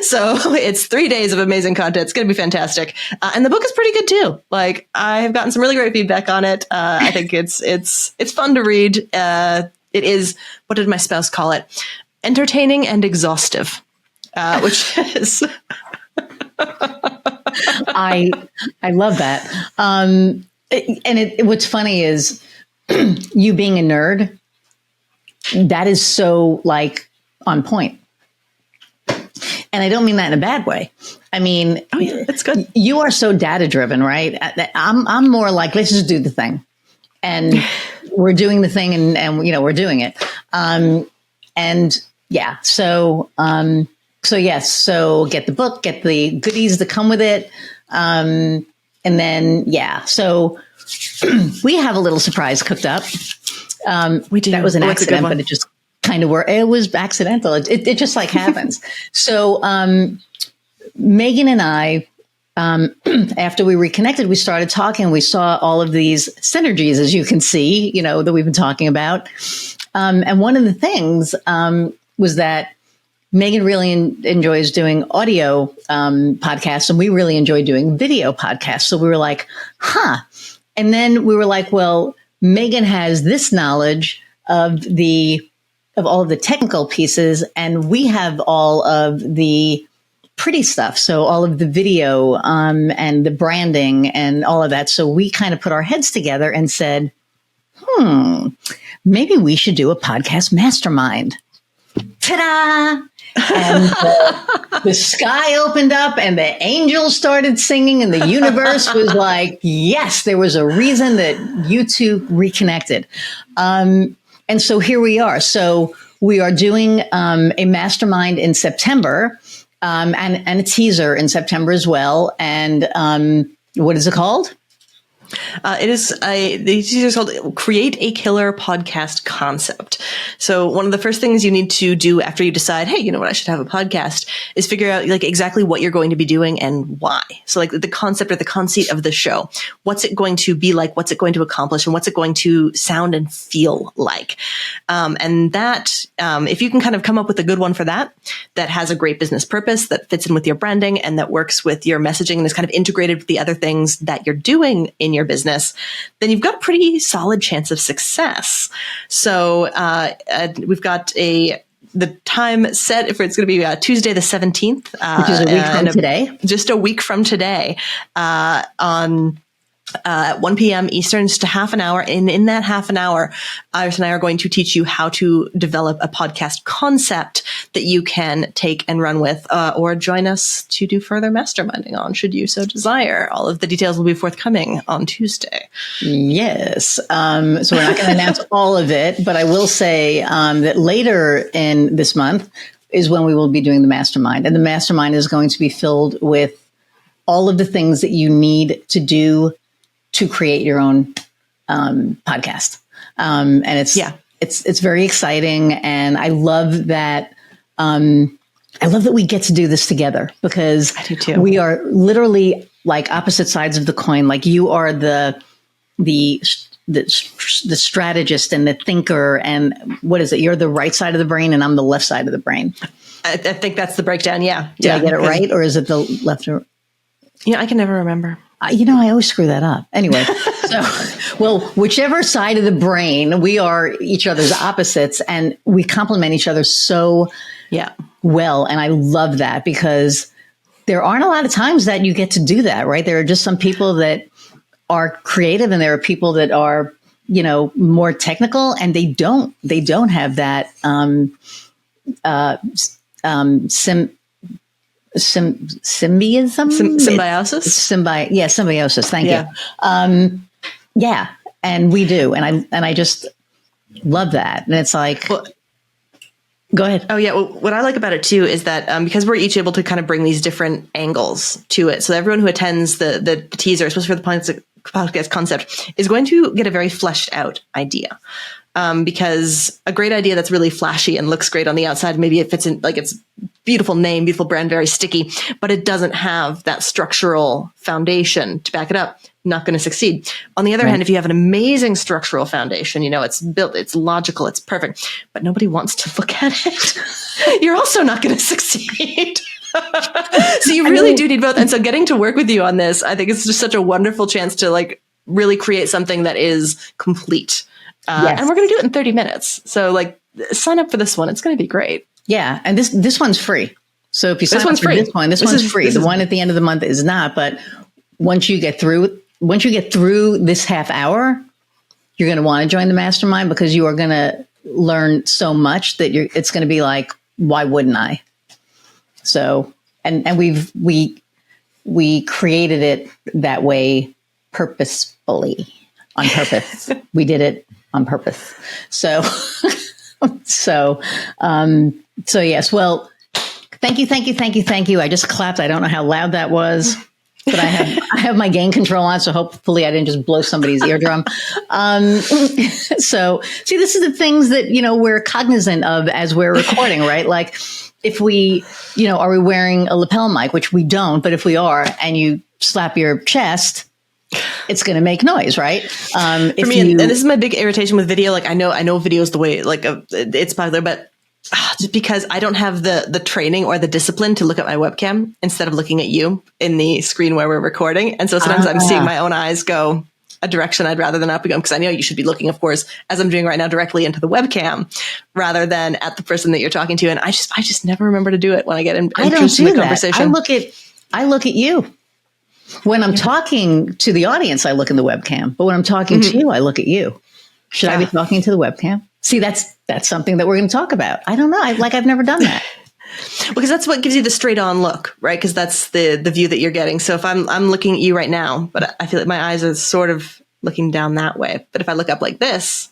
So it's 3 days of amazing content. It's going to be fantastic. And the book is pretty good too. Like, I have gotten some really great feedback on it. I think it's fun to read. It is, what did my spouse call it? Entertaining and exhaustive, which is... I love that. What's funny is you being a nerd, that is so like on point. And I don't mean that in a bad way. I mean, oh yeah, it's good. You are so data driven, right? I'm more like, let's just do the thing. And we're doing the thing and we're doing it. So yes, so get the book, get the goodies that come with it. And then, so we have a little surprise cooked up. We do. That was an accident, but it just kind of worked. It was accidental. It just like happens. So, Megan and I, after we reconnected, we started talking, we saw all of these synergies, as you can see, that we've been talking about. And one of the things, was that Megan really enjoys doing audio podcasts, and we really enjoy doing video podcasts. So we were like, And then we were like, well, Megan has this knowledge of all of the technical pieces, and we have all of the pretty stuff. So all of the video and the branding and all of that. So we kind of put our heads together and said, maybe we should do a podcast mastermind. Ta-da! And the sky opened up and the angels started singing and the universe was like, yes, there was a reason that you two reconnected. And so here we are. So we are doing a mastermind in September and a teaser in September as well. And what is it called? The teaser is called Create a Killer Podcast Concept. So one of the first things you need to do after you decide, hey, you know what, I should have a podcast, is figure out like exactly what you're going to be doing and why. So like the concept or the conceit of the show. What's it going to be like? What's it going to accomplish? And what's it going to sound and feel like? And that, if you can kind of come up with a good one for that has a great business purpose, that fits in with your branding and that works with your messaging and is kind of integrated with the other things that you're doing in your business, then you've got a pretty solid chance of success. So we've got the time set if it's going to be Tuesday the 17th, which is a week from today. Just a week from today, on at 1 p.m. Eastern, just a half an hour. And in that half an hour, Iris and I are going to teach you how to develop a podcast concept that you can take and run with, or join us to do further masterminding on, should you so desire. All of the details will be forthcoming on Tuesday. Yes. So we're not going to announce all of it, but I will say that later in this month is when we will be doing the mastermind. And the mastermind is going to be filled with all of the things that you need to do to create your own podcast. And it's very exciting. And I love that. I love that we get to do this together, because I do too. We are literally like opposite sides of the coin. Like you are the strategist and the thinker, and what is it? You're the right side of the brain and I'm the left side of the brain. I think that's the breakdown. Yeah. Did I get it right? Or is it the left or? I can never remember. I always screw that up. Anyway, well, whichever side of the brain, we are each other's opposites and we complement each other so well. And I love that, because there aren't a lot of times that you get to do that, right? There are just some people that are creative and there are people that are, more technical, and they don't have that, symbiosis. Symbiosis. Thank you. And we do, and I just love that. And it's like, go ahead. Oh yeah. Well, what I like about it too is that because we're each able to kind of bring these different angles to it, so everyone who attends the teaser, especially for the podcast concept, is going to get a very fleshed out idea. Because a great idea that's really flashy and looks great on the outside, maybe it fits in, like it's beautiful name, beautiful brand, very sticky, but it doesn't have that structural foundation to back it up, not going to succeed. On the other hand, if you have an amazing structural foundation, it's built, it's logical, it's perfect, but nobody wants to look at it, you're also not going to succeed. So you really do need both. And so getting to work with you on this, I think it's just such a wonderful chance to like really create something that is complete. And we're going to do it in 30 minutes. So like sign up for this one. It's going to be great. Yeah. And this one's free. So if you sign up for this one's free. The one at the end of the month is not, but once you get through this half hour, you're going to want to join the mastermind because you are going to learn so much that it's going to be like, why wouldn't I? So, and we created it that way purposefully, on purpose. We did it on purpose. So, so yes. Well, thank you. I just clapped. I don't know how loud that was, but I have my gain control on, so hopefully I didn't just blow somebody's eardrum. So see, this is the things that, we're cognizant of as we're recording, right? Like if we, are we wearing a lapel mic, which we don't, but if we are, and you slap your chest, it's going to make noise, right? For me, and this is my big irritation with video. Like I know video is the way, like it's popular, but just because I don't have the training or the discipline to look at my webcam instead of looking at you in the screen where we're recording. And so sometimes I'm seeing my own eyes go a direction I'd rather than not be going, because I know you should be looking, of course, as I'm doing right now, directly into the webcam rather than at the person that you're talking to. And I just never remember to do it when I get interested in the conversation. I look at you. When I'm talking to the audience, I look in the webcam. But when I'm talking to you, I look at you. Should I be talking to the webcam? See, that's something that we're going to talk about. I don't know. I've never done that. Because that's what gives you the straight on look, right? Because that's the view that you're getting. So if I'm looking at you right now, but I feel like my eyes are sort of looking down that way. But if I look up like this,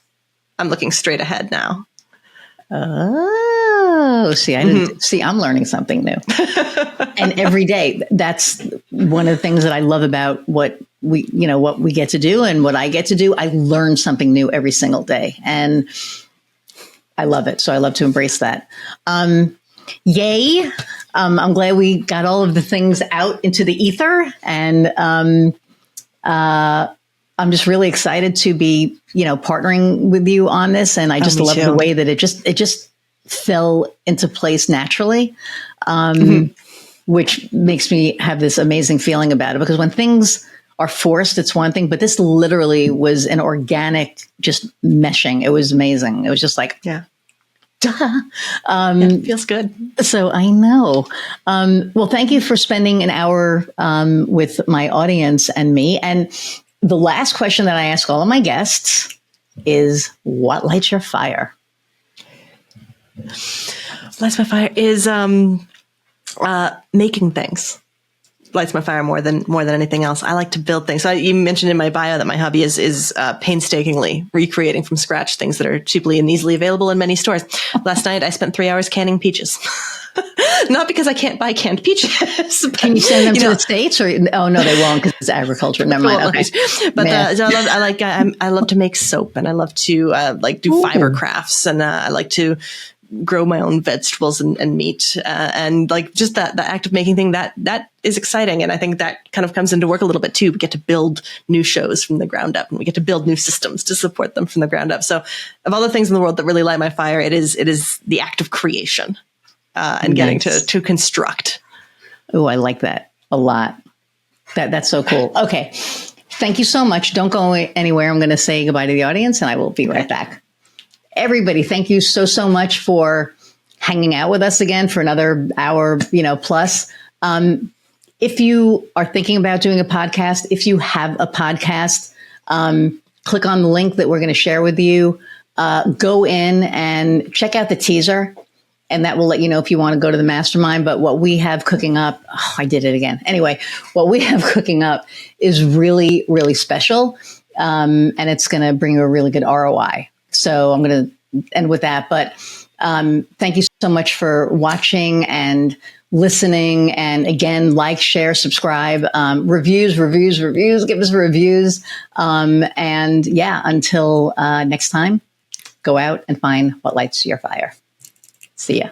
I'm looking straight ahead now. Oh, see, I'm learning something new. And every day, that's one of the things that I love about what we get to do and what I get to do. I learn something new every single day, and I love it. So I love to embrace that. Yay. I'm glad we got all of the things out into the ether, and I'm just really excited to be, partnering with you on this. And I just love the way that it just fell into place naturally, which makes me have this amazing feeling about it, because when things are forced, it's one thing, but this literally was an organic, just meshing. It was amazing. It was just like, duh. It feels good. So I know. Well, thank you for spending an hour with my audience and me. And the last question that I ask all of my guests is, what lights your fire? Lights my fire is making things. Lights my fire more than anything else. I like to build things. So you mentioned in my bio that my hobby is painstakingly recreating from scratch things that are cheaply and easily available in many stores. Last night I spent 3 hours canning peaches. Not because I can't buy canned peaches. Can you send them to the States, or oh no, they won't, because it's agriculture. Never mind. Okay. But so I love to make soap, and I love to do fiber crafts, and I like to grow my own vegetables and meat, and just the act of making thing that is exciting. And I think that kind of comes into work a little bit too. We get to build new shows from the ground up, and we get to build new systems to support them from the ground up. So of all the things in the world that really light my fire, it is the act of creation, and getting to construct. Oh, I like that a lot. That's so cool. Okay. Thank you so much. Don't go anywhere. I'm going to say goodbye to the audience, and I will be right back. Everybody, thank you so much for hanging out with us again for another hour, plus. If you are thinking about doing a podcast, if you have a podcast, click on the link that we're going to share with you. Go in and check out the teaser, and that will let you know if you want to go to the mastermind. But what we have cooking up, I did it again. Anyway, what we have cooking up is really, really special, and it's going to bring you a really good ROI. So I'm going to end with that. But thank you so much for watching and listening. And again, like, share, subscribe, reviews, give us reviews. And yeah, until next time, go out and find what lights your fire. See ya.